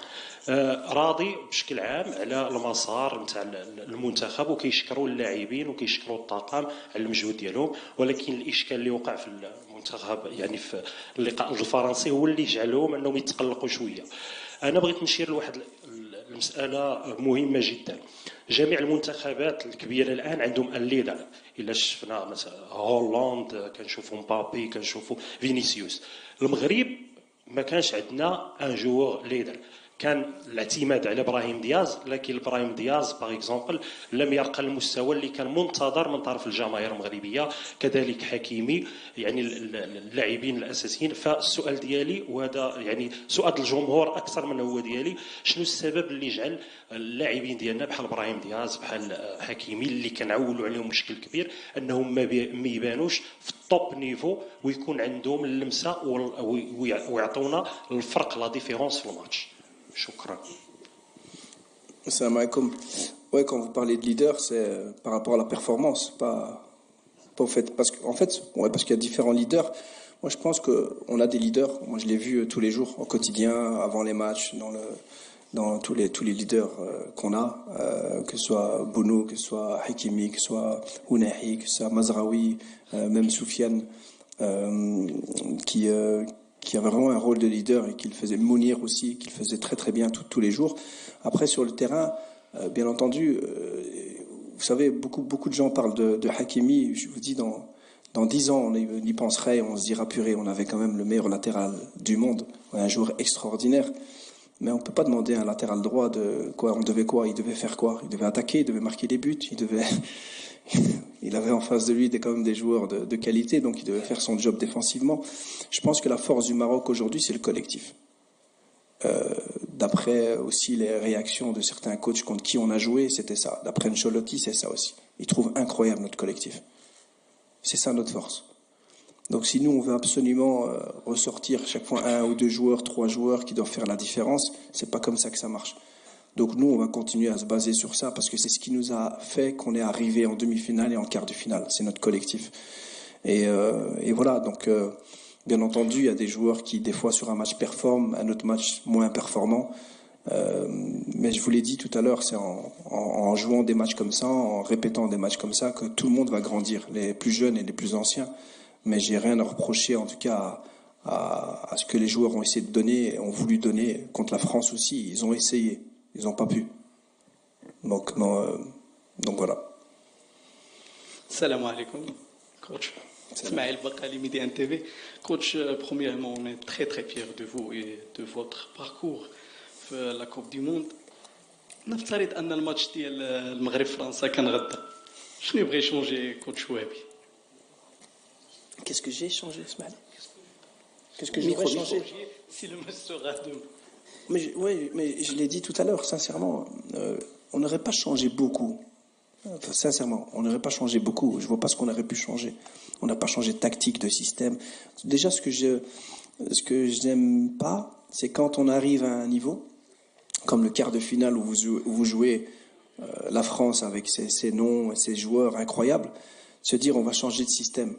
S15: راضي بشكل عام على المسار نتاع المنتخب وكيشكروا اللاعبين وكيشكروا الطاقم على المجهود ديالهم. ولكن الاشكال اللي وقع في المنتخب يعني في اللقاء الفرنسي هو اللي جعلهم انهم يتقلقوا شويه. انا بغيت نشير لواحد المسألة مهمة جدا. جميع المنتخبات الكبيرة الآن عندهم الليدر. إلا شفنا مثلا هولندا، كنشوفوا مبابي، كنشوفوا فينيسيوس. المغرب ما كانش عندنا ان جوور ليدر، كان الاعتماد على ابراهيم دياز، لكن ابراهيم دياز باغ اكزومبل لم يرقى المستوى اللي كان منتظر من طرف الجماهير المغربيه، كذلك حكيمي، يعني اللاعبين الاساسيين. فالسؤال ديالي، وهذا يعني سؤال الجمهور اكثر من هو ديالي، شنو السبب اللي جعل اللاعبين ديالنا بحال ابراهيم دياز بحال حكيمي اللي كنعولوا عليهم مشكل كبير انهم ما يبانوش في التوب نيفو ويكون عندهم اللمسه ويعطونا الفرق لا ديفيرونس في الماتش؟ Shukran.
S3: Salam alaikum. Ouais, quand vous parlez de leader, c'est par rapport à la performance, pas au fait, parce qu'il y a différents leaders. Moi, je pense qu'on a des leaders. Moi, je l'ai vu tous les jours, au quotidien, avant les matchs, dans tous les leaders qu'on a, que ce soit Bounou, que ce soit Hakimi, que ce soit Ounahi, que ce soit Mazraoui, même Soufiane, qui avait vraiment un rôle de leader et qu'il faisait, Mounir aussi, qu'il faisait très très bien tous les jours. Après, sur le terrain, bien entendu, vous savez, beaucoup de gens parlent de Hakimi. Je vous dis, dans 10 ans, on y penserait, on se dira, purée, on avait quand même le meilleur latéral du monde, un joueur extraordinaire. Mais on ne peut pas demander à un latéral droit il devait faire quoi? Il devait attaquer, il devait marquer des buts, il avait en face de lui quand même des joueurs de qualité, donc il devait faire son job défensivement. Je pense que la force du Maroc aujourd'hui, c'est le collectif. D'après aussi les réactions de certains coachs contre qui on a joué, c'était ça. D'après Ancelotti, c'est ça aussi. Il trouve incroyable notre collectif. C'est ça notre force. Donc si nous, on veut absolument ressortir chaque fois 1 ou 2 joueurs, 3 joueurs qui doivent faire la différence, c'est pas comme ça que ça marche. Donc nous, on va continuer à se baser sur ça parce que c'est ce qui nous a fait qu'on est arrivé en demi-finale et en quart de finale. C'est notre collectif. Et voilà, donc bien entendu, il y a des joueurs qui, des fois, sur un match performent, un autre match moins performant. Mais je vous l'ai dit tout à l'heure, c'est en jouant des matchs comme ça, en répétant des matchs comme ça, que tout le monde va grandir, les plus jeunes et les plus anciens. Mais j'ai rien à reprocher, en tout cas, à ce que les joueurs ont essayé de donner, ont voulu donner contre la France aussi. Ils ont essayé, ils n'ont pas pu. Donc voilà.
S16: Salam alaikum, coach. Ismaël Bakali, Midi NTV. Coach, premièrement, on est très très fiers de vous et de votre parcours في la Coupe du Monde. نفترض أن الماتش ديال المغرب فرنسا كان غدا. شنو يبغي يشونجي كوتش وهبي؟
S3: Qu'est-ce que j'ai changé, Ismaël? Qu'est-ce que j'aurais changé?
S16: Si le match sera demain.
S3: Mais je l'ai dit tout à l'heure, sincèrement, on n'aurait pas changé beaucoup. Enfin, sincèrement, on n'aurait pas changé beaucoup. Je vois pas ce qu'on aurait pu changer. On n'a pas changé de tactique, de système. Déjà, ce que je n'aime pas, c'est quand on arrive à un niveau comme le quart de finale où vous jouez la France avec ses noms et ses joueurs incroyables, se dire on va changer de système.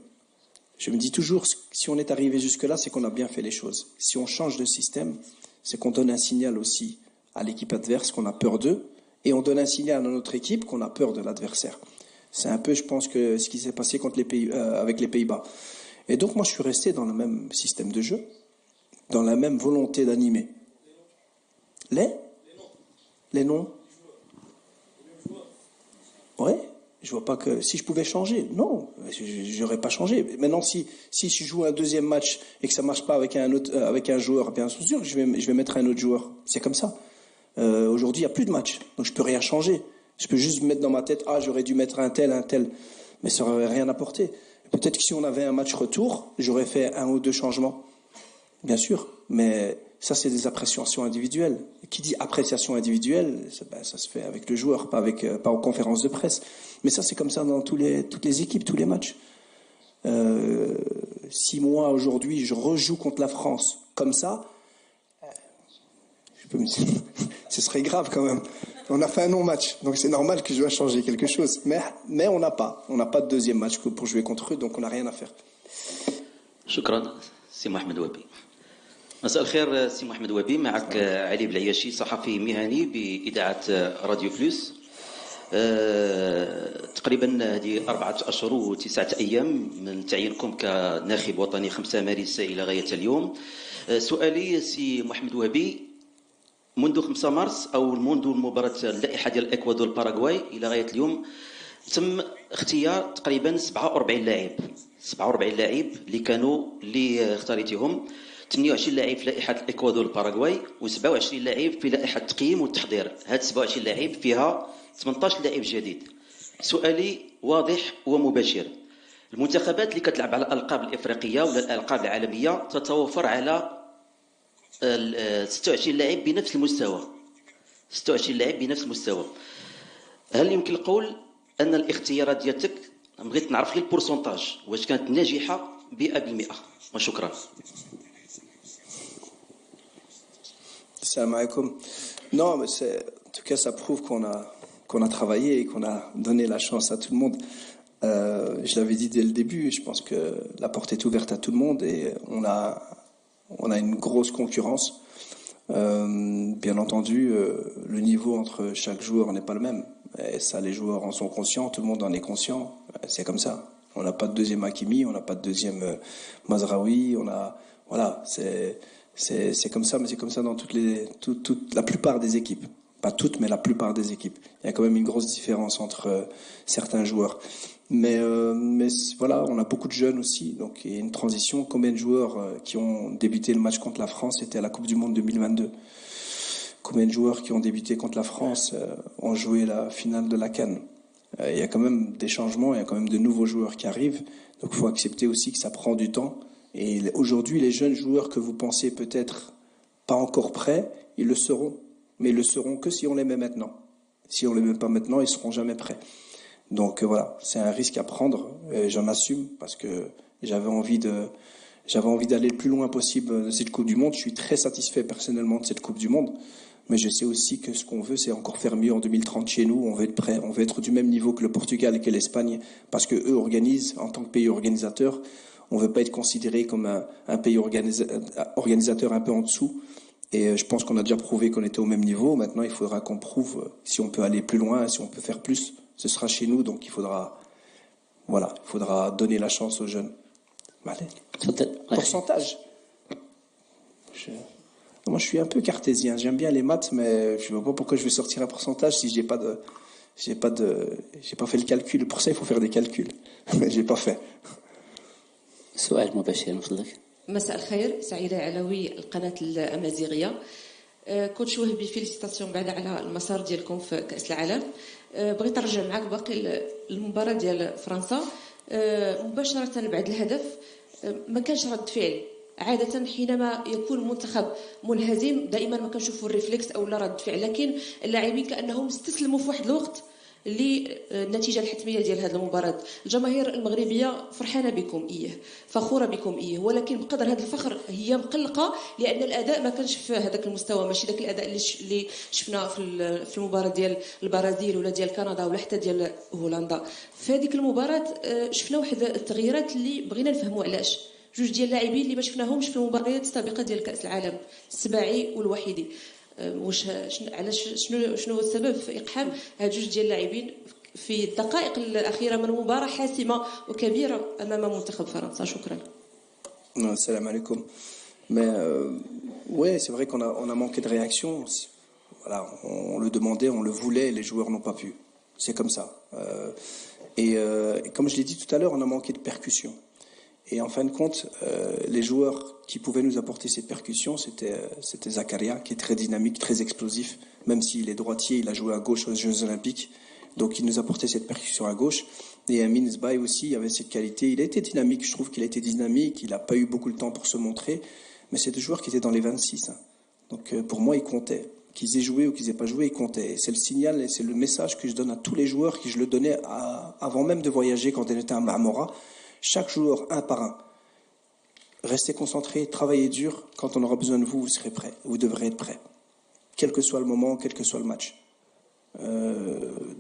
S3: Je me dis toujours, si on est arrivé jusque-là, c'est qu'on a bien fait les choses. Si on change de système, c'est qu'on donne un signal aussi à l'équipe adverse qu'on a peur d'eux, et on donne un signal à notre équipe qu'on a peur de l'adversaire. C'est un peu, je pense, que ce qui s'est passé avec les Pays-Bas. Et donc moi, je suis resté dans le même système de jeu, dans la même volonté d'animer. Les noms. Ouais, je vois pas que si je pouvais changer, non, j'aurais pas changé. Maintenant, si je joue un deuxième match et que ça marche pas avec un joueur, bien sûr, je vais mettre un autre joueur. C'est comme ça. Aujourd'hui, il y a plus de match, donc je peux rien changer. Je peux juste mettre dans ma tête, j'aurais dû mettre un tel, mais ça aurait rien apporté. Peut-être que si on avait un match retour, j'aurais fait 1 ou 2 changements, bien sûr, mais ça, c'est des appréciations individuelles. Qui dit appréciation individuelle, ça se fait avec le joueur, pas en conférence de presse. Mais ça, c'est comme ça dans toutes les équipes, tous les matchs. Si moi, aujourd'hui, je rejoue contre la France comme ça, je peux me dire, ce serait grave quand même. On a fait un non-match, donc c'est normal que je dois changer quelque chose. Mais on n'a pas de deuxième match pour jouer contre eux, donc on n'a rien à faire.
S17: شكرا سي محمد وهبي. مساء الخير سي محمد وهبي، معك علي بلعياشي صحفي مهني بإذاعة راديو بلوس. تقريبا هذه 4 أشهر و9 أيام من تعيينكم كناخب وطني 5 مارس إلى غاية اليوم. سؤالي سي محمد وهبي، منذ 5 مارس أو منذ المباراة اللائحة ديال الإكوادور الباراغواي إلى غاية اليوم تم اختيار تقريبا 47 لاعب اللي اختاريتيهم. 28 لاعب في لائحة الإكوادور الباراغواي و27 لاعب في لائحة التقييم والتحضير. هاد 27 لاعب فيها 18 لاعب جديد. سؤالي واضح ومباشر، المنتخبات اللي كتلعب على الألقاب الإفريقية ولا الألقاب العالمية تتوفر على 26 لاعب بنفس المستوى. 26 لاعب بنفس المستوى. هل يمكن القول أن الاختيارات ديالك، بغيت نعرف غير البورسونتاج، واش كانت ناجحة 100%؟ وشكرا.
S3: Salam alaikum. Non, mais en tout cas, ça prouve qu'on a travaillé et qu'on a donné la chance à tout le monde. Je l'avais dit dès le début, je pense que la porte est ouverte à tout le monde et on a une grosse concurrence. Bien entendu, le niveau entre chaque joueur n'est pas le même. Et ça, les joueurs en sont conscients, tout le monde en est conscient. C'est comme ça. On n'a pas de deuxième Hakimi, on n'a pas de deuxième Mazraoui, voilà, c'est comme ça, mais c'est comme ça dans la plupart des équipes. Pas toutes, mais la plupart des équipes. Il y a quand même une grosse différence entre certains joueurs. Mais voilà, on a beaucoup de jeunes aussi, donc il y a une transition. Combien de joueurs qui ont débuté le match contre la France était à la Coupe du Monde 2022? Combien de joueurs qui ont débuté contre la France ont joué la finale de la CAN? Il y a quand même des changements, il y a quand même de nouveaux joueurs qui arrivent, donc il faut accepter aussi que ça prend du temps. Et aujourd'hui, les jeunes joueurs que vous pensez peut-être pas encore prêts, ils le seront. Mais ils le seront que si on les met maintenant. Si on les met pas maintenant, ils seront jamais prêts. Donc voilà, c'est un risque à prendre. J'en assume parce que j'avais envie d'aller le plus loin possible de cette Coupe du Monde. Je suis très satisfait personnellement de cette Coupe du Monde. Mais je sais aussi que ce qu'on veut, c'est encore faire mieux en 2030 chez nous. On veut être prêt, on veut être du même niveau que le Portugal et que l'Espagne, parce que eux organisent en tant que pays organisateur. On veut pas être considéré comme un pays organisateur un peu en dessous. Et je pense qu'on a déjà prouvé qu'on était au même niveau. Maintenant, il faudra qu'on prouve si on peut aller plus loin, si on peut faire plus. Ce sera chez nous, donc il faudra donner la chance aux jeunes. Pourcentage. Moi, je suis un peu cartésien. J'aime bien les maths, mais je ne vois pas pourquoi je vais sortir un pourcentage si j'ai pas fait le calcul. Pour ça, il faut faire des calculs. Mais j'ai pas fait.
S14: سؤال مباشر من فضلك.
S18: مساء الخير، سعيدة علوي، القناة الأمازيغية. كوتش وهبي فيليسيتاسيون بعد على المسار ديالكم في كأس العالم. بغيت نرجع معك باقي المباراة ديال فرنسا. مباشرة بعد الهدف ما كانش رد فعل. عادة حينما يكون المنتخب منهزم دائما ما كنشوفوا الريفلكس او لا رد فعل، لكن اللاعبين كانهم استسلموا في واحد الوقت للنتيجه الحتميه ديال هذه المباراه. الجماهير المغربيه فرحانه بكم فخوره بكم ولكن بقدر هذا الفخر هي مقلقه لان الاداء ما كانش في هذاك المستوى، ماشي ذاك الاداء اللي شفناه في المباراه ديال البرازيل ولا ديال كندا ولا حتى ديال هولندا. في هذيك المباراه شفنا واحد التغييرات اللي بغينا نفهموا علاش. جوج ديال اللاعبين اللي ما شفناهمش في المباريات السابقه ديال كاس العالم، السباعي والوحيدي. واش علاش شنو هو السبب في اقحام هاد جوج ديال اللاعبين في الدقائق الاخيره من مباراه حاسمه وكبيره امام منتخب فرنسا؟ شكرا.
S3: السلام عليكم. Mais ouais, c'est vrai qu'on a manqué de réaction. Voilà, on le demandait, on le voulait, les joueurs n'ont pas pu. C'est comme ça. Et comme je l'ai dit tout à l'heure, on a manqué de percussion. Et en fin de compte, les joueurs qui pouvaient nous apporter cette percussion, c'était Zakaria, qui est très dynamique, très explosif. Même s'il est droitier, il a joué à gauche aux Jeux Olympiques. Donc il nous apportait cette percussion à gauche. Et Amin Zbaï aussi avait cette qualité. Il a été dynamique, je trouve qu'il a été dynamique. Il n'a pas eu beaucoup de temps pour se montrer. Mais c'est des joueurs qui étaient dans les 26. Hein. Donc pour moi, ils comptaient. Qu'ils aient joué ou qu'ils n'aient pas joué, ils comptaient. Et c'est le signal et c'est le message que je donne à tous les joueurs, que je le donnais avant même de voyager quand on était à Marmora. Chaque joueur, un par un. Restez concentrés, travaillez dur. Quand on aura besoin de vous, vous serez prêts. Vous devrez être prêts. Quel que soit le moment, quel que soit le match.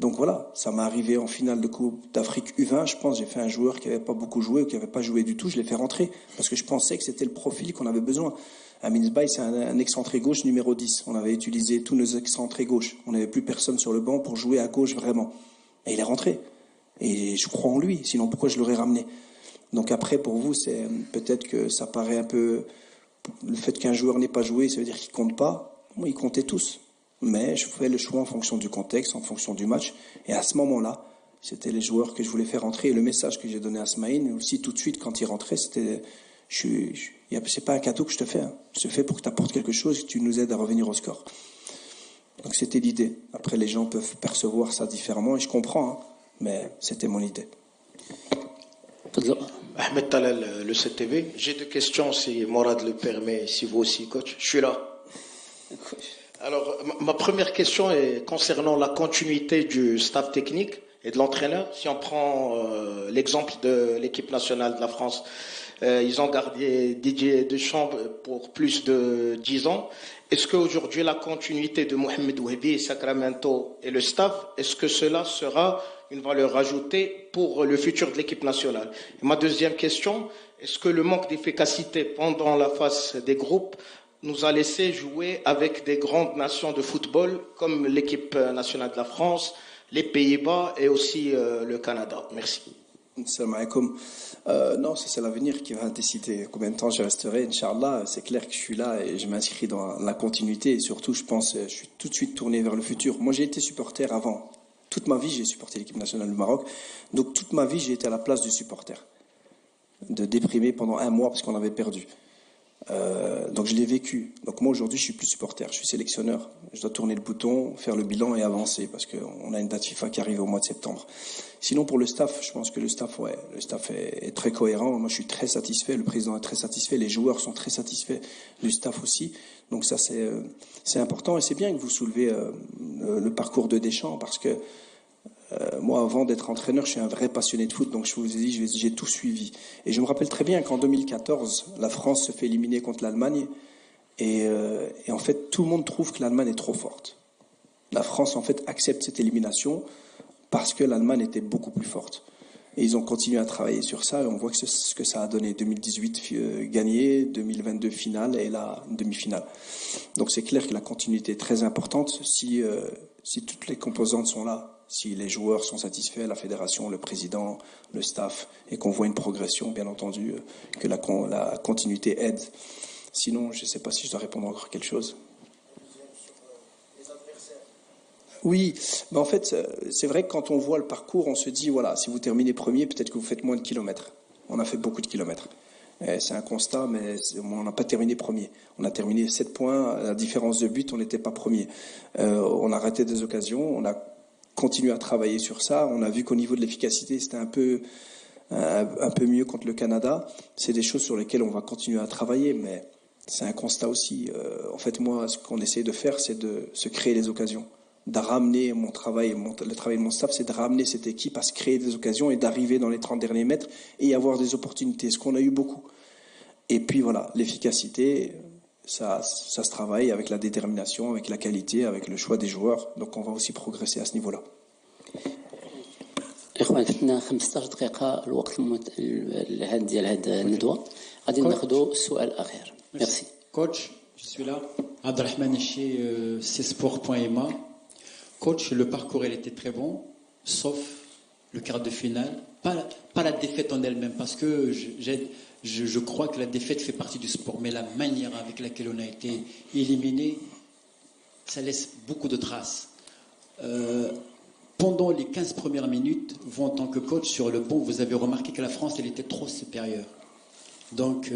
S3: Donc voilà, ça m'est arrivé en finale de Coupe d'Afrique U20. Je pense j'ai fait un joueur qui n'avait pas beaucoup joué ou qui n'avait pas joué du tout. Je l'ai fait rentrer parce que je pensais que c'était le profil qu'on avait besoin. Amin Zbaï, c'est un excentré gauche numéro 10. On avait utilisé tous nos excentrés gauche. On n'avait plus personne sur le banc pour jouer à gauche vraiment. Et il est rentré. Et je crois en lui. Sinon, pourquoi je l'aurais ramené ? Donc après, pour vous, c'est peut-être que ça paraît un peu... Le fait qu'un joueur n'ait pas joué, ça veut dire qu'il ne compte pas. Moi, ils comptaient tous. Mais je fais le choix en fonction du contexte, en fonction du match. Et à ce moment-là, c'était les joueurs que je voulais faire rentrer. Et le message que j'ai donné à Smaïn, aussi tout de suite, quand il rentrait, c'était... C'est pas un cadeau que je te fais. Hein. Je te fais pour que tu apportes quelque chose et que tu nous aides à revenir au score. Donc c'était l'idée. Après, les gens peuvent percevoir ça différemment. Et je comprends, hein, mais c'était mon idée.
S19: Ahmed Talal, le CTV. J'ai deux questions, si Morad le permet, si vous aussi, coach. Je suis là. Alors, ma première question est concernant la continuité du staff technique et de l'entraîneur. Si on prend l'exemple de l'équipe nationale de la France, ils ont gardé Didier Deschamps pour plus de 10 ans. Est-ce qu'aujourd'hui, la continuité de Mohamed Wahbi, Sacramento et le staff, est-ce que cela sera une valeur ajoutée pour le futur de l'équipe nationale? Et ma deuxième question, est-ce que le manque d'efficacité pendant la phase des groupes nous a laissé jouer avec des grandes nations de football comme l'équipe nationale de la France, les Pays-Bas et aussi le Canada? Merci.
S3: Salam alaikum. Non, c'est l'avenir qui va décider combien de temps je resterai, Inch'Allah. C'est clair que je suis là et je m'inscris dans la continuité. Et surtout, je suis tout de suite tourné vers le futur. Moi, j'ai été supporter avant. Toute ma vie, j'ai supporté l'équipe nationale du Maroc. Donc, toute ma vie, j'ai été à la place du supporter. De déprimer pendant un mois parce qu'on avait perdu. Donc, je l'ai vécu. Donc, moi, aujourd'hui, je suis plus supporter. Je suis sélectionneur. Je dois tourner le bouton, faire le bilan et avancer parce qu'on a une date FIFA qui arrive au mois de septembre. Sinon, pour le staff, je pense que le staff est très cohérent. Moi, je suis très satisfait. Le président est très satisfait. Les joueurs sont très satisfaits du staff aussi. Donc, ça, c'est important. Et c'est bien que vous soulevez le parcours de Deschamps parce que Moi, avant d'être entraîneur, je suis un vrai passionné de foot, donc je vous ai dit, j'ai tout suivi. Et je me rappelle très bien qu'en 2014, la France se fait éliminer contre l'Allemagne, et en fait, tout le monde trouve que l'Allemagne est trop forte. La France, en fait, accepte cette élimination parce que l'Allemagne était beaucoup plus forte. Et ils ont continué à travailler sur ça, et on voit que ce que ça a donné. 2018 gagné, 2022 finale, et là, demi-finale. Donc c'est clair que la continuité est très importante si toutes les composantes sont là. Si les joueurs sont satisfaits, la fédération, le président, le staff, et qu'on voit une progression, bien entendu, que la continuité aide. Sinon, je ne sais pas si je dois répondre encore quelque chose. Oui, mais en fait, c'est vrai que quand on voit le parcours, on se dit, voilà, si vous terminez premier, peut-être que vous faites moins de kilomètres. On a fait beaucoup de kilomètres. C'est un constat, mais on n'a pas terminé premier. On a terminé 7 points, la différence de but, on n'était pas premier. On a raté des occasions, on a continué à travailler sur ça. On a vu qu'au niveau de l'efficacité, c'était un peu mieux contre le Canada. C'est des choses sur lesquelles on va continuer à travailler, mais c'est un constat aussi. En fait, moi, ce qu'on essaie de faire, c'est de se créer des occasions. De ramener mon travail, le travail de mon staff, c'est de ramener cette équipe à se créer des occasions et d'arriver dans les 30 derniers mètres et avoir des opportunités, ce qu'on a eu beaucoup. Et puis voilà, l'efficacité, ça se travaille avec la détermination, avec la qualité, avec le choix des joueurs. Donc on va aussi progresser à ce niveau-là.
S14: اخوان فتنا 15 دقيقه الوقت الهاد ديال هاد الندوه غادي ناخذوا السؤال الاخير. ميرسي
S20: كوتش je suis là Abdelrahman Ichi csport.ma. Coach, le parcours il était très bon, sauf le quart de finale, pas la défaite en elle-même, parce que je crois que la défaite fait partie du sport, mais la manière avec laquelle on a été éliminé, ça laisse beaucoup de traces. Pendant les 15 premières minutes, vous en tant que coach sur le banc, vous avez remarqué que la France elle était trop supérieure. Donc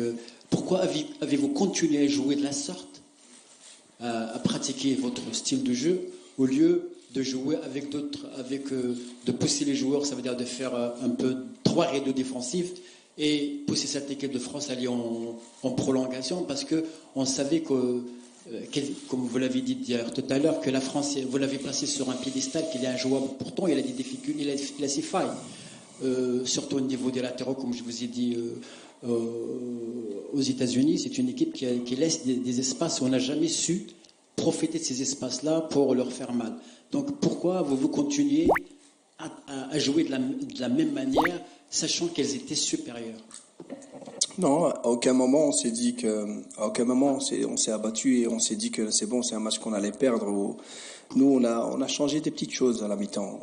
S20: pourquoi avez-vous continué à jouer de la sorte, à pratiquer votre style de jeu, au lieu de jouer avec d'autres, de pousser les joueurs, ça veut dire de faire un peu 3 rideaux défensifs et pousser cette équipe de France à aller en prolongation, parce qu'on savait que, comme vous l'avez dit tout à l'heure, que la France, vous l'avez placé sur un piédestal qu'il est injouable. Pourtant, il a des difficultés, il a ses failles, surtout au niveau des latéraux, comme je vous ai dit. Aux États-Unis, c'est une équipe qui laisse des espaces où on n'a jamais su profiter de ces espaces-là pour leur faire mal. Donc pourquoi vous continuez à jouer de la même manière, sachant qu'elles étaient supérieures?
S3: Non, à aucun moment on s'est dit on s'est abattu et on s'est dit que c'est bon, c'est un match qu'on allait perdre. Nous, on a changé des petites choses à la mi-temps,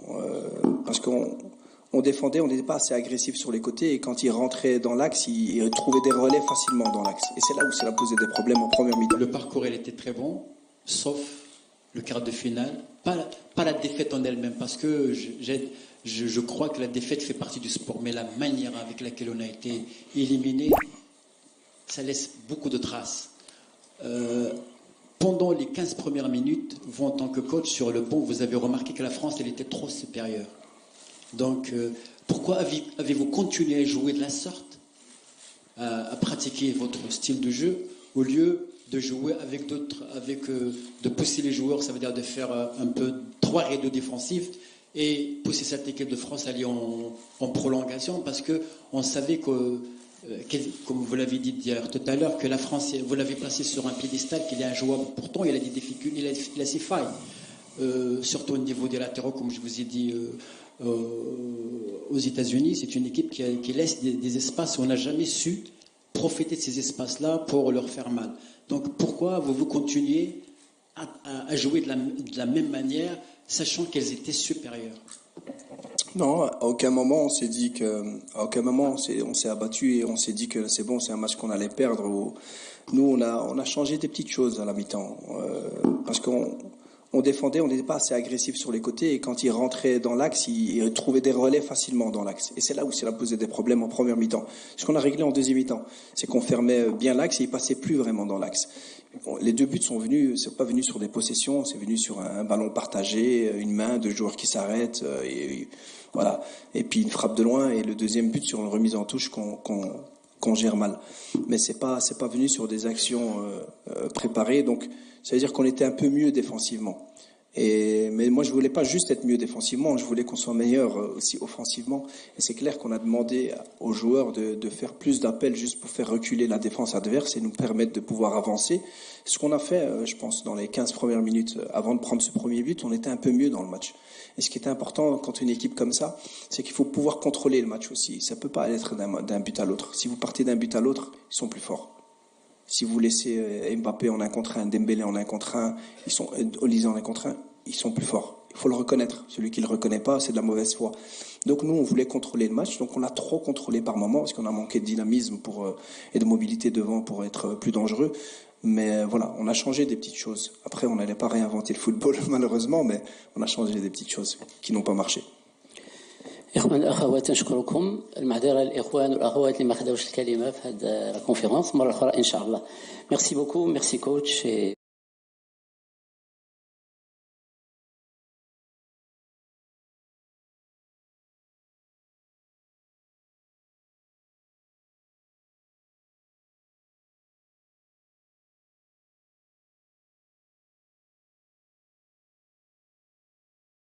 S3: parce qu'on défendait, on n'était pas assez agressif sur les côtés, et quand ils rentraient dans l'axe, ils trouvaient des relais facilement dans l'axe. Et c'est là où ça a posé des problèmes en première mi-temps.
S20: Le parcours, il était très bon, sauf le quart de finale. Pas la défaite en elle-même, parce que je crois que la défaite fait partie du sport, mais la manière avec laquelle on a été éliminé, ça laisse beaucoup de traces. Pendant les 15 premières minutes, vous en tant que coach sur le banc, vous avez remarqué que la France elle était trop supérieure. Donc pourquoi avez-vous continué à jouer de la sorte, à pratiquer votre style de jeu, au lieu de jouer avec d'autres, de pousser les joueurs, ça veut dire de faire un peu 3 rideaux défensifs et pousser cette équipe de France à aller en prolongation, parce qu'on savait que, comme vous l'avez dit tout à l'heure, que la France, vous l'avez placé sur un piédestal qu'il est injouable. Pourtant, il a des difficultés, il a ses failles, surtout au niveau des latéraux, comme je vous ai dit. Aux États-Unis, c'est une équipe qui laisse des espaces où on n'a jamais su profiter de ces espaces-là pour leur faire mal. Donc pourquoi vous continuez à jouer de la même manière, sachant qu'elles étaient supérieures?
S3: Non, à aucun moment on s'est dit on s'est abattu et on s'est dit que c'est bon, c'est un match qu'on allait perdre. Nous, on a changé des petites choses à la mi-temps, parce qu'on défendait, on n'était pas assez agressif sur les côtés, et quand ils rentraient dans l'axe, ils trouvaient des relais facilement dans l'axe. Et c'est là où ça a posé des problèmes en première mi-temps. Ce qu'on a réglé en deuxième mi-temps, c'est qu'on fermait bien l'axe et ils passaient plus vraiment dans l'axe. Les 2 buts c'est pas venu sur des possessions, c'est venu sur un ballon partagé, une main, 2 joueurs qui s'arrêtent, et voilà. Et puis une frappe de loin, et le deuxième but sur une remise en touche qu'on gère mal. Mais c'est pas venu sur des actions préparées, donc ça veut dire qu'on était un peu mieux défensivement. Mais moi, je voulais pas juste être mieux défensivement, je voulais qu'on soit meilleur aussi offensivement. Et c'est clair qu'on a demandé aux joueurs de faire plus d'appels juste pour faire reculer la défense adverse et nous permettre de pouvoir avancer. Ce qu'on a fait, je pense, dans les 15 premières minutes avant de prendre ce premier but, on était un peu mieux dans le match. Et ce qui est important quand une équipe comme ça, c'est qu'il faut pouvoir contrôler le match aussi. Ça peut pas être d'un but à l'autre. Si vous partez d'un but à l'autre, ils sont plus forts. Si vous laissez Mbappé en 1 contre 1, Dembélé en 1 contre 1, Olise en 1 contre 1, ils sont plus forts. Il faut le reconnaître. Celui qui le reconnaît pas, c'est de la mauvaise foi. Donc nous, on voulait contrôler le match. Donc on l'a trop contrôlé par moments parce qu'on a manqué de dynamisme et de mobilité devant pour être plus dangereux. Mais voilà, on a changé des petites choses. Après, on n'allait pas réinventer le football, malheureusement, mais on a changé des petites choses qui n'ont pas marché.
S14: إخوان الأخوات نشكركم المعذرة للإخوان والأخوات اللي ما خداوش الكلمة في هذه الكونفيرنس مرة أخرى إن شاء الله. Merci beaucoup, merci coach.